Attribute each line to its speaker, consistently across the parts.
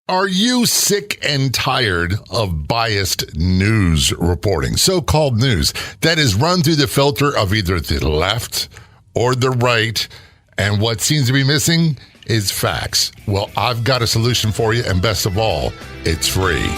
Speaker 1: Are you sick and tired of biased news reporting, so-called news, that is run through the filter of either the left or the right, and what seems to be missing is facts? Well, I've got a solution for you, and best of all, it's free.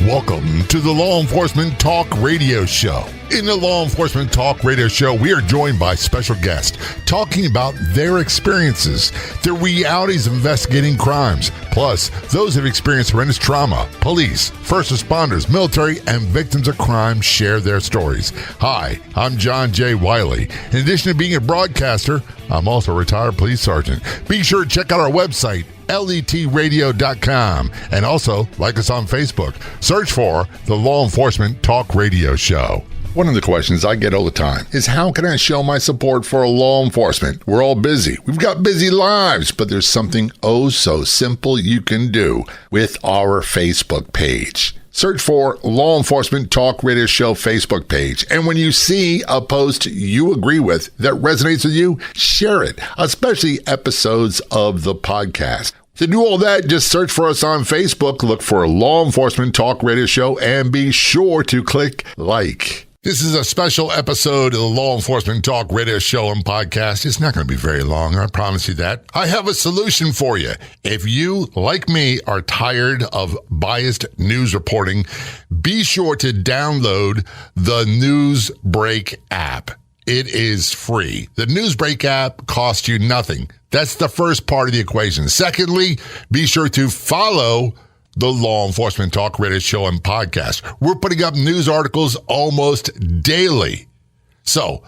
Speaker 1: Welcome to the Law Enforcement Talk Radio Show. In the Law Enforcement Talk Radio Show, we are joined by special guests talking about their experiences, the realities of investigating crimes, plus those who have experienced horrendous trauma. Police, first responders, military, and victims of crime share their stories. Hi, I'm John J. Wiley. In addition to being a broadcaster, I'm also a retired police sergeant. Be sure to check out our website, letradio.com, and also like us on Facebook. Search for the Law Enforcement Talk Radio Show. One of the questions I get all the time is, how can I show my support for law enforcement? We're all busy. We've got busy lives, but there's something oh so simple you can do with our Facebook page. Search for Law Enforcement Talk Radio Show Facebook page. And when you see a post you agree with that resonates with you, share it, especially episodes of the podcast. To do all that, just search for us on Facebook, look for Law Enforcement Talk Radio Show, and be sure to click like. This is a special episode of the Law Enforcement Talk Radio Show and podcast. It's not going to be very long, I promise you that. I have a solution for you. If you, like me, are tired of biased news reporting, be sure to download the Newsbreak app. It is free. The Newsbreak app costs you nothing. That's the first part of the equation. Secondly, be sure to follow the Law Enforcement Talk Radio Show and podcast. We're putting up news articles almost daily. So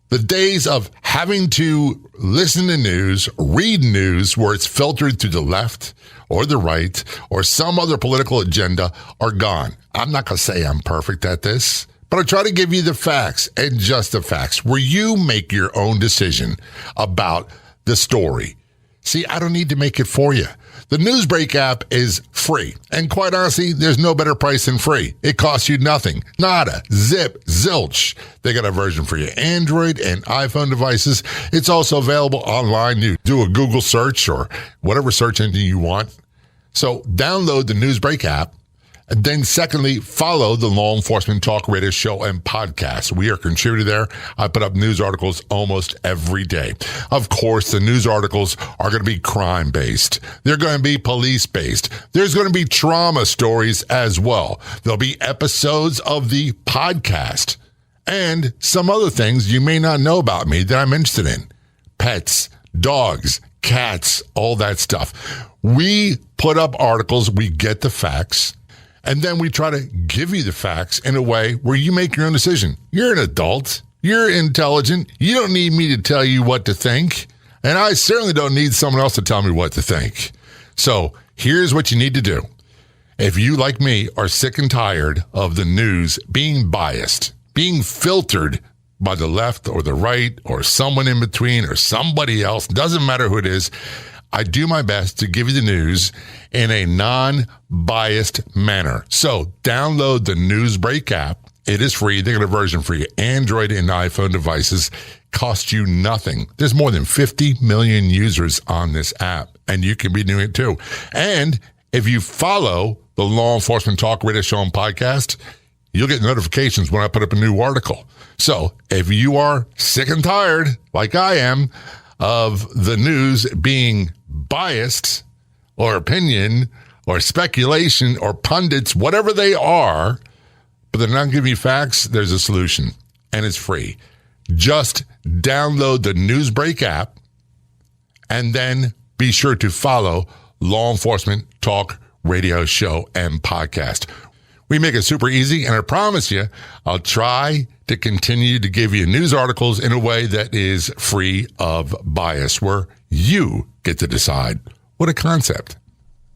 Speaker 1: the days of having to listen to news, read news where it's filtered to the left or the right or some other political agenda are gone. I'm not going to say I'm perfect at this, but I try to give you the facts and just the facts where you make your own decision about the story. See, I don't need to make it for you. The Newsbreak app is free. And quite honestly, there's no better price than free. It costs you nothing. Nada. Zip. Zilch. They got a version for your Android and iPhone devices. It's also available online. You do a Google search or whatever search engine you want. So download the Newsbreak app. And then secondly, follow the Law Enforcement Talk Radio Show and podcast. We are contributed there. I put up news articles almost every day. Of course, the news articles are going to be crime-based. They're going to be police-based. There's going to be trauma stories as well. There'll be episodes of the podcast and some other things you may not know about me that I'm interested in. Pets, dogs, cats, all that stuff. We put up articles. We get the facts. And then we try to give you the facts in a way where you make your own decision. You're an adult. You're intelligent. You don't need me to tell you what to think. And I certainly don't need someone else to tell me what to think. So here's what you need to do. If you, like me, are sick and tired of the news being biased, being filtered by the left or the right or someone in between or somebody else, doesn't matter who it is, I do my best to give you the news in a non-biased manner. So download the Newsbreak app. It is free. They got a version for your Android and iPhone devices. Costs you nothing. There's more than 50 million users on this app, and you can be doing it too. And if you follow the Law Enforcement Talk Radio Show and podcast, you'll get notifications when I put up a new article. So if you are sick and tired, like I am, of the news being biased or opinion or speculation or pundits, whatever they are, but they're not giving you facts, there's a solution, and it's free. Just download the Newsbreak app and then be sure to follow Law Enforcement Talk Radio Show and podcast. We make it super easy, and I promise you, I'll try to continue to give you news articles in a way that is free of bias, where you get to decide. What a concept.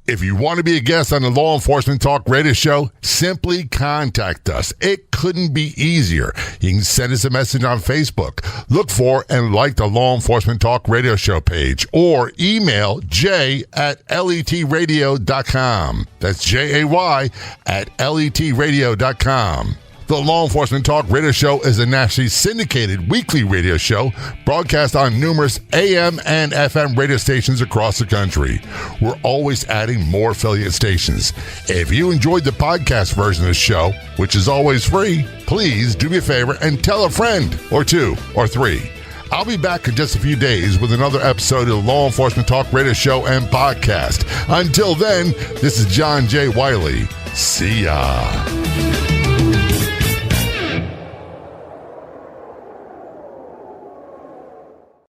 Speaker 1: If you want to be a guest on the Law Enforcement Talk Radio Show, simply contact us. It couldn't be easier. You can send us a message on Facebook. Look for and like the Law Enforcement Talk Radio Show page, or email jay@letradio.com. That's JAY@letradio.com. The Law Enforcement Talk Radio Show is a nationally syndicated weekly radio show broadcast on numerous AM and FM radio stations across the country. We're always adding more affiliate stations. If you enjoyed the podcast version of the show, which is always free, please do me a favor and tell a friend or two or three. I'll be back in just a few days with another episode of the Law Enforcement Talk Radio Show and Podcast. Until then, this is John J. Wiley. See ya.